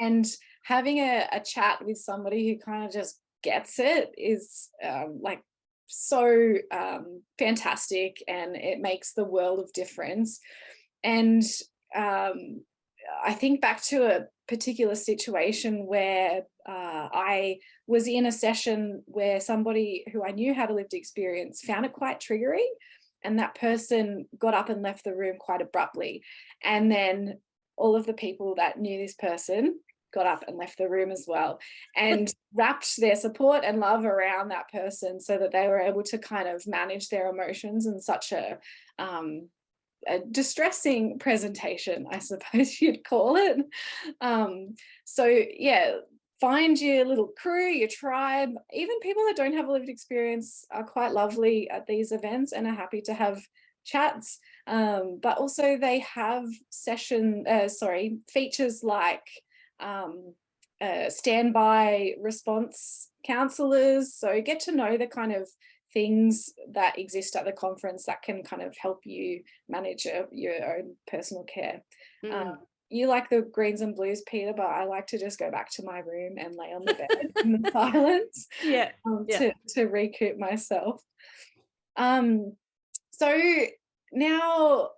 Speaker 1: And having a chat with somebody who kind of just gets it is like so fantastic, and it makes the world of difference. And I think back to a particular situation where I was in a session where somebody who I knew had a lived experience found it quite triggering, and that person got up and left the room quite abruptly. And then all of the people that knew this person got up and left the room as well, and wrapped their support and love around that person so that they were able to kind of manage their emotions in such a distressing presentation, I suppose you'd call it. So yeah, find your little crew, your tribe. Even people that don't have a lived experience are quite lovely at these events and are happy to have chats. But also they have features like standby response counselors. So get to know the kind of things that exist at the conference that can kind of help you manage your own personal care. You like the greens and blues, Peter, but I like to just go back to my room and lay on the bed in the silence to recoup myself. So now,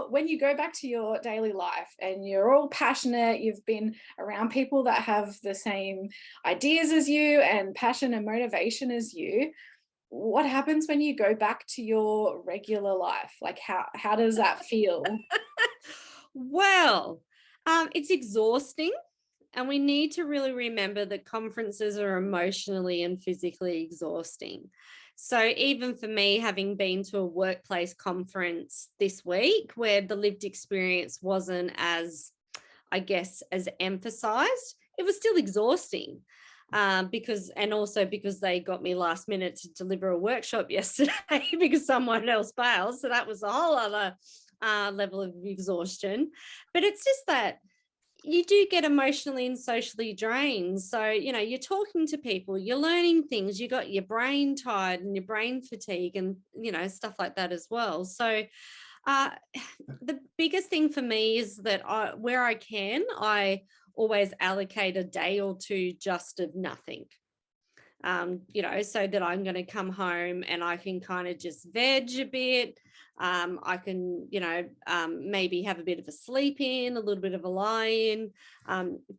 Speaker 1: when you go back to your daily life and you're all passionate, you've been around people that have the same ideas as you and passion and motivation as you, what happens when you go back to your regular life? Like how does that feel?
Speaker 2: Well, it's exhausting, and we need to really remember that conferences are emotionally and physically exhausting. So even for me, having been to a workplace conference this week where the lived experience wasn't as, I guess, as emphasized, it was still exhausting. Because they got me last minute to deliver a workshop yesterday because someone else bailed. So that was a whole other level of exhaustion. But it's just that you do get emotionally and socially drained. So, you're talking to people, you're learning things, you got your brain tired and your brain fatigue and, stuff like that as well. So the biggest thing for me is that where I can, I always allocate a day or two just of nothing, so that I'm going to come home and I can kind of just veg a bit. I can, maybe have a bit of a sleep in, a little bit of a lie in,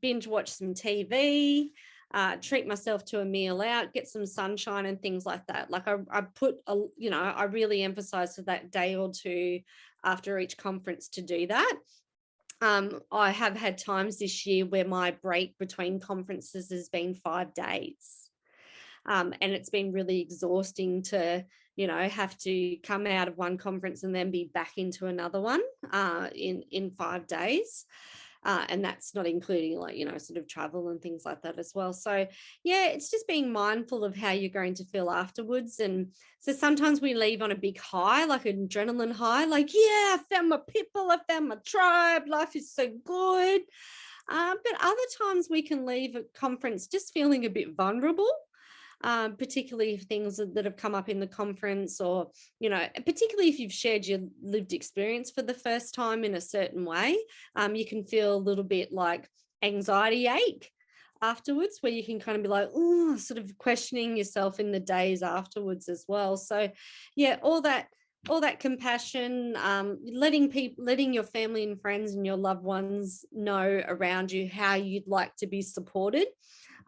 Speaker 2: binge watch some TV, treat myself to a meal out, get some sunshine and things like that. Like I really emphasize for that day or two after each conference to do that. I have had times this year where my break between conferences has been 5 days. And it's been really exhausting to, have to come out of one conference and then be back into another one in 5 days. And that's not including sort of travel and things like that as well. So yeah, it's just being mindful of how you're going to feel afterwards. And so sometimes we leave on a big high, like an adrenaline high, like, yeah, I found my people, I found my tribe, life is so good. But other times we can leave a conference just feeling a bit vulnerable. particularly things that have come up in the conference, or, particularly if you've shared your lived experience for the first time in a certain way, you can feel a little bit like anxiety ache afterwards, where you can kind of be like, oh, sort of questioning yourself in the days afterwards as well. So yeah, all that compassion, letting your family and friends and your loved ones know around you how you'd like to be supported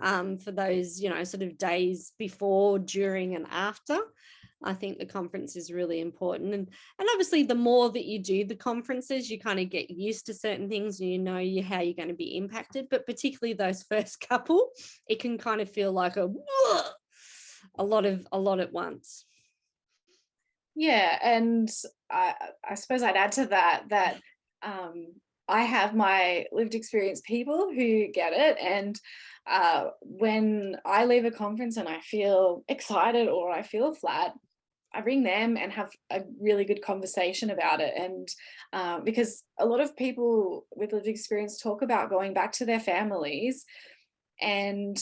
Speaker 2: for those, sort of days before, during, and after. I think the conference is really important. And obviously the more that you do the conferences, you kind of get used to certain things and how you're going to be impacted. But particularly those first couple, it can kind of feel like a lot at once.
Speaker 1: Yeah, and I suppose I'd add to that I have my lived experience people who get it, and when I leave a conference and I feel excited or I feel flat, I ring them and have a really good conversation about it. And because a lot of people with lived experience talk about going back to their families and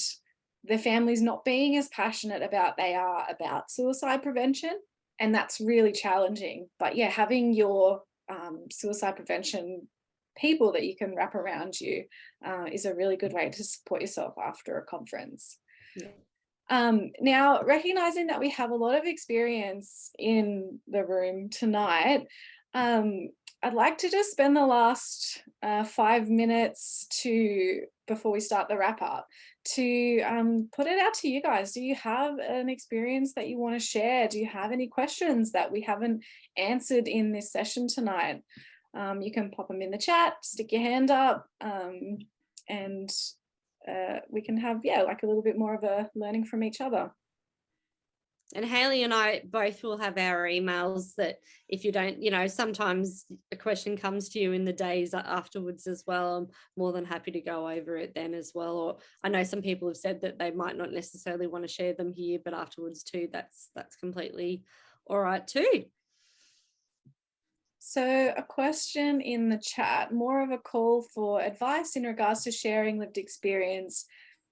Speaker 1: their families not being as passionate about suicide prevention, and that's really challenging. But yeah, having your suicide prevention people that you can wrap around you is a really good way to support yourself after a conference. Yeah. Now, recognizing that we have a lot of experience in the room tonight, I'd like to just spend the last 5 minutes before we start the wrap up to put it out to you guys. Do you have an experience that you want to share? Do you have any questions that we haven't answered in this session tonight? You can pop them in the chat, stick your hand up, and we can have, like a little bit more of a learning from each other.
Speaker 2: And Hayley and I both will have our emails, that if you don't, sometimes a question comes to you in the days afterwards as well. I'm more than happy to go over it then as well. Or I know some people have said that they might not necessarily want to share them here, but afterwards too, that's completely all right too.
Speaker 1: So a question in the chat, more of a call for advice in regards to sharing lived experience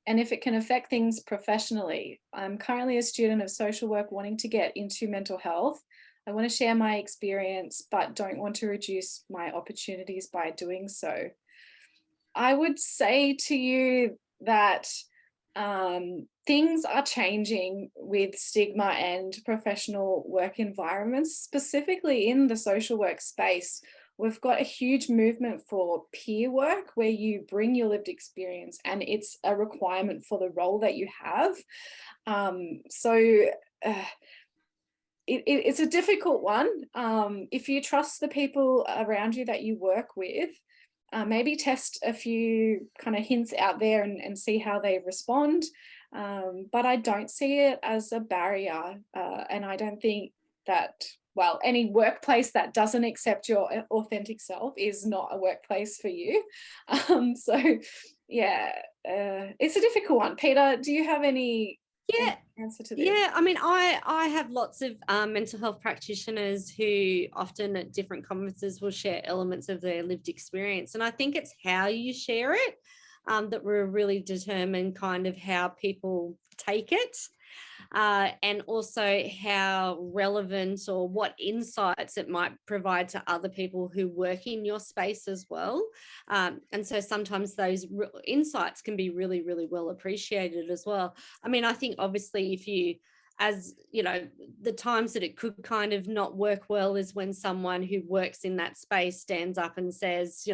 Speaker 1: and if it can affect things professionally. I'm currently a student of social work wanting to get into mental health. I want to share my experience, but don't want to reduce my opportunities by doing so. I would say to you that things are changing with stigma and professional work environments, specifically in the social work space. We've got a huge movement for peer work where you bring your lived experience and it's a requirement for the role that you have. It's a difficult one. If you trust the people around you that you work with, maybe test a few kind of hints out there and see how they respond. But I don't see it as a barrier. And I don't think that, any workplace that doesn't accept your authentic self is not a workplace for you. It's a difficult one. Peter, do you have any answer to this?
Speaker 2: Yeah, I mean, I have lots of mental health practitioners who often at different conferences will share elements of their lived experience. And I think it's how you share it that will really determine kind of how people take it. And also how relevant or what insights it might provide to other people who work in your space as well. And so sometimes those insights can be really, really well appreciated as well. I mean, I think obviously if you, as you know, the times that it could kind of not work well is when someone who works in that space stands up and says,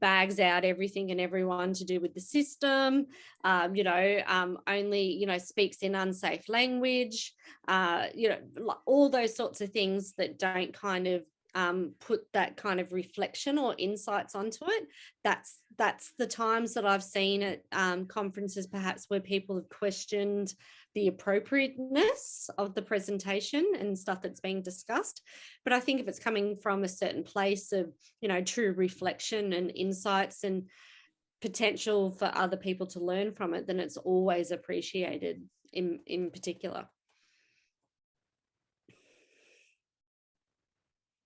Speaker 2: bags out everything and everyone to do with the system, only, speaks in unsafe language, all those sorts of things that don't kind of put that kind of reflection or insights onto it. That's the times that I've seen at conferences perhaps where people have questioned the appropriateness of the presentation and stuff that's being discussed. But I think if it's coming from a certain place of, true reflection and insights and potential for other people to learn from it, then it's always appreciated in particular.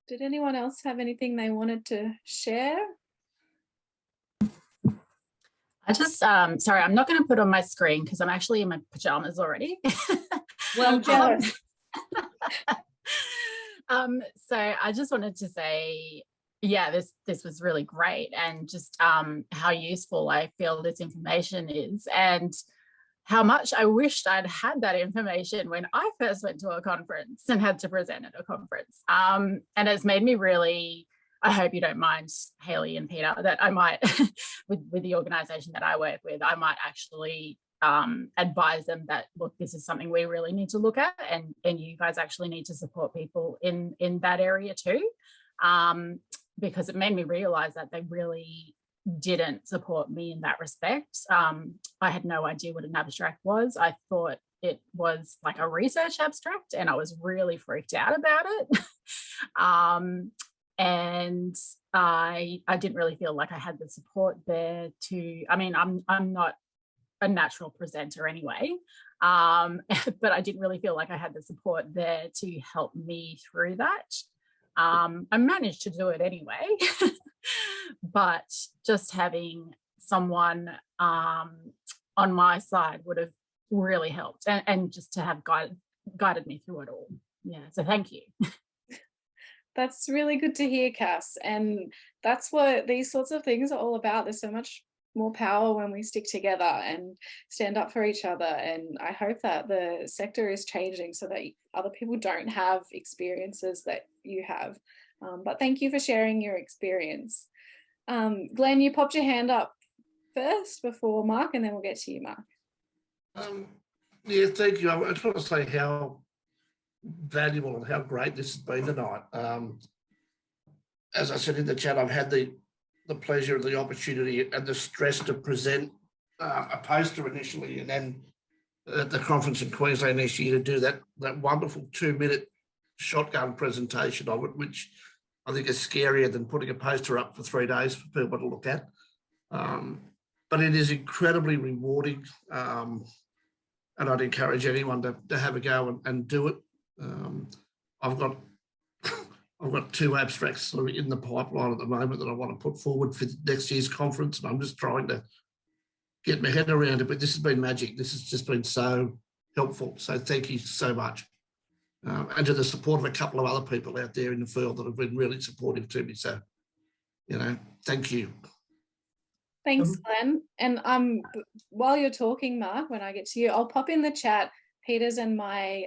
Speaker 1: Did anyone else have anything they wanted to share?
Speaker 3: I just, sorry, I'm not going to put on my screen because I'm actually in my pajamas already.
Speaker 1: Well, jealous.
Speaker 3: So I just wanted to say, yeah, this was really great, and just how useful I feel this information is, and how much I wished I'd had that information when I first went to a conference and had to present at a conference. And it's made me really, I hope you don't mind, Hayley and Peter, that I might, with the organisation that I work with, I might actually advise them that, look, this is something we really need to look at, and you guys actually need to support people in that area too, because it made me realise that they really didn't support me in that respect. I had no idea what an abstract was. I thought it was like a research abstract, and I was really freaked out about it. And I didn't really feel like I had the support there to, I mean, I'm not a natural presenter anyway, but I didn't really feel like I had the support there to help me through that. I managed to do it anyway, but just having someone on my side would have really helped, and just to have guided me through it all. Yeah, so thank you.
Speaker 1: That's really good to hear, Cass, and that's what these sorts of things are all about. There's so much more power when we stick together and stand up for each other, and I hope that the sector is changing so that other people don't have experiences that you have. But thank you for sharing your experience. Glenn, you popped your hand up first before Mark, and then we'll get to you, Mark.
Speaker 4: Yeah, thank you. I just want to say how valuable and how great this has been tonight. As I said in the chat, I've had the pleasure of the opportunity and the stress to present a poster initially, and then at the conference in Queensland this year to do that wonderful 2-minute shotgun presentation of it, which I think is scarier than putting a poster up for 3 days for people to look at. But it is incredibly rewarding, and I'd encourage anyone to have a go and do it. I've got 2 abstracts sort of in the pipeline at the moment that I want to put forward for next year's conference, and I'm just trying to get my head around it. But this has been magic. This has just been so helpful. So thank you so much. And to the support of a couple of other people out there in the field that have been really supportive to me. So, thank you.
Speaker 1: Thanks, Glenn. And while you're talking, Mark, when I get to you, I'll pop in the chat Peter's and my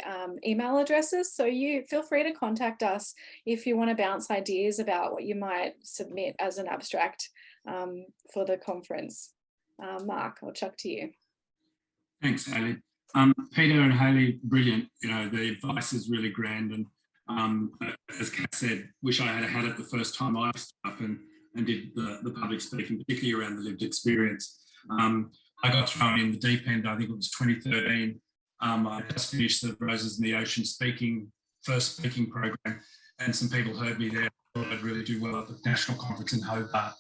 Speaker 1: email addresses, so you feel free to contact us if you want to bounce ideas about what you might submit as an abstract for the conference. Mark, I'll chuck to you.
Speaker 5: Thanks, Hayley. Peter and Hayley, brilliant. The advice is really grand, and as Kat said, wish I had had it the first time I stood up and did the public speaking, particularly around the lived experience. I got thrown in the deep end, I think it was 2013. I just finished the Roses in the Ocean first speaking program, and some people heard me there. I thought I'd really do well at the national conference in Hobart.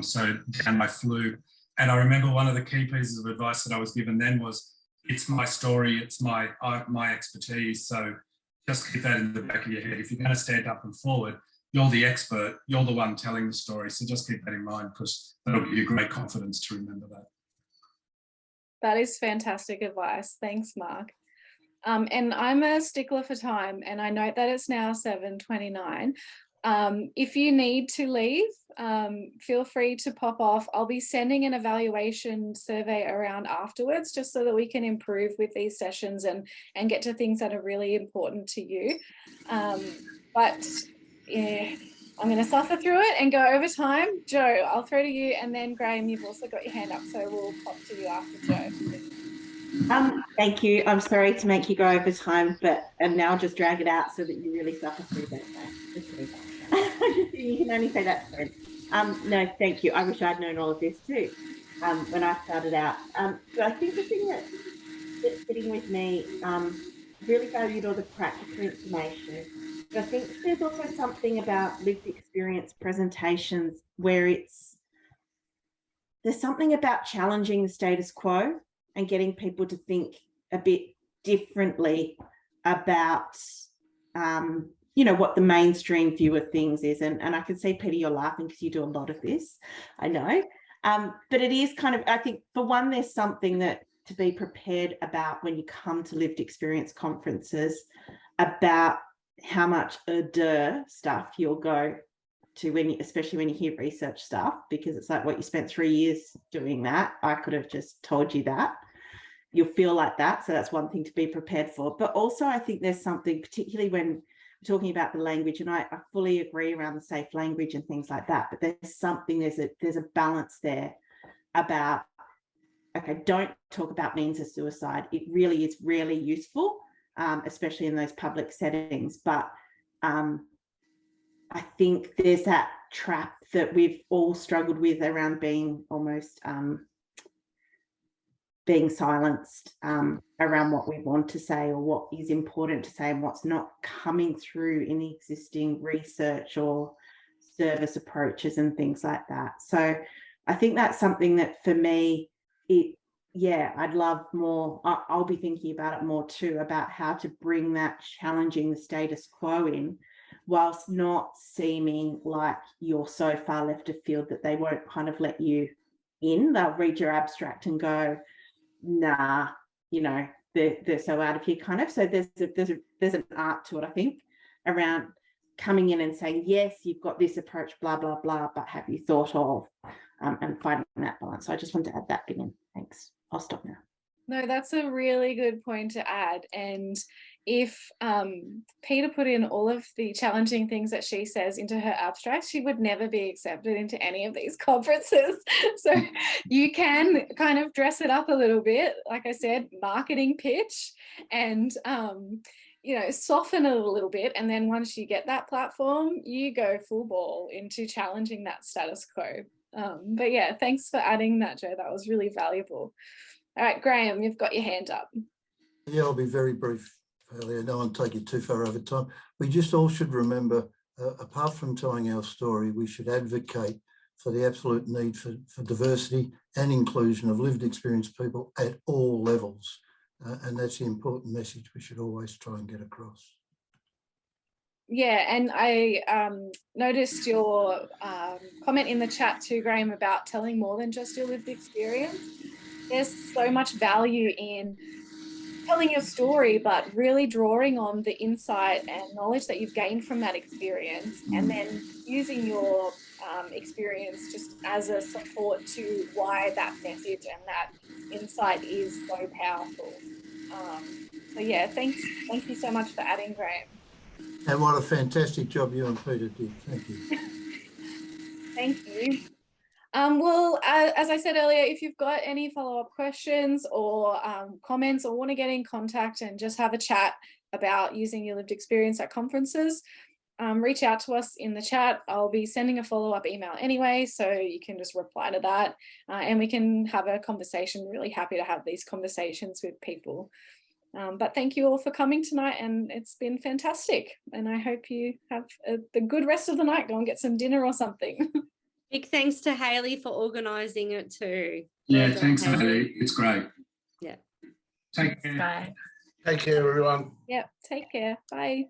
Speaker 5: So down I flew. And I remember one of the key pieces of advice that I was given then was, it's my story, it's my expertise. So just keep that in the back of your head. If you're going to stand up and forward, you're the expert, you're the one telling the story. So just keep that in mind, because that'll give you great confidence to remember that.
Speaker 1: That is fantastic advice. Thanks, Mark. And I'm a stickler for time, and I note that it's now 7:29. If you need to leave, feel free to pop off. I'll be sending an evaluation survey around afterwards, just so that we can improve with these sessions and get to things that are really important to you. But yeah, I'm going to suffer through it and go over time. Joe, I'll throw to you, and then Graham, you've also got your hand up, so we'll pop to you after Joe.
Speaker 6: Thank you. I'm sorry to make you go over time, and now just drag it out so that you really suffer through that. You can only say that. No, thank you. I wish I'd known all of this too when I started out. So I think the thing that's sitting with me, really valued all the practical information. But I think there's also something about lived experience presentations where there's something about challenging the status quo and getting people to think a bit differently about, what the mainstream view of things is. And I can see, Peter, you're laughing because you do a lot of this, I know. But it is kind of, I think, for one, there's something that to be prepared about when you come to lived experience conferences about how much stuff you'll go to when you, especially when you hear research stuff, because it's like, what, you spent 3 years doing that. I could have just told you that. You'll feel like that. So that's one thing to be prepared for. But also I think there's something, particularly when we're talking about the language, and I fully agree around the safe language and things like that, but there's something, there's a balance there about, okay, don't talk about means of suicide. It really is really useful, especially in those public settings. But I think there's that trap that we've all struggled with around being almost being silenced around what we want to say or what is important to say and what's not coming through in existing research or service approaches and things like that. So I think that's something that for me, I'd love more. I'll be thinking about it more too, about how to bring that challenging the status quo in, whilst not seeming like you're so far left of field that they won't kind of let you in. They'll read your abstract and go, nah, you know, they're so out of here kind of. So there's an art to it, I think, around coming in and saying, yes, you've got this approach, blah, blah, blah, but have you thought of, and finding that balance. So I just wanted to add that bit in. Thanks. I'll stop now.
Speaker 1: No, that's a really good point to add. And if Peta put in all of the challenging things that she says into her abstract, she would never be accepted into any of these conferences. So you can kind of dress it up a little bit, like I said, marketing pitch, and you know, soften it a little bit. And then once you get that platform, you go full ball into challenging that status quo. But yeah, thanks for adding that, Jo. That was really valuable. All right, Graham, you've got your hand up.
Speaker 7: Yeah, I'll be very brief, Hayley. I don't want to take you too far over time. We just all should remember, apart from telling our story, we should advocate for the absolute need for diversity and inclusion of lived experience people at all levels. And that's the important message we should always try and get across. Yeah,
Speaker 1: and I noticed your comment in the chat too, Graham, about telling more than just your lived experience. There's so much value in telling your story, but really drawing on the insight and knowledge that you've gained from that experience, and then using your experience just as a support to why that message and that insight is so powerful. So yeah, thank you so much for adding, Graham.
Speaker 7: And what a fantastic job you and Peta did. Thank you.
Speaker 1: Thank you. Well, as I said earlier, if you've got any follow-up questions or comments, or want to get in contact and just have a chat about using your lived experience at conferences, reach out to us in the chat. I'll be sending a follow-up email anyway, so you can just reply to that and we can have a conversation. Really happy to have these conversations with people. But thank you all for coming tonight, and it's been fantastic. And I hope you have the good rest of the night. Go and get some dinner or something.
Speaker 2: Big thanks to Hayley for organising it too.
Speaker 5: Yeah, thanks, Hayley. It's great.
Speaker 2: Yeah.
Speaker 5: Take care.
Speaker 3: Bye.
Speaker 4: Take care, everyone.
Speaker 1: Yep, take care. Bye.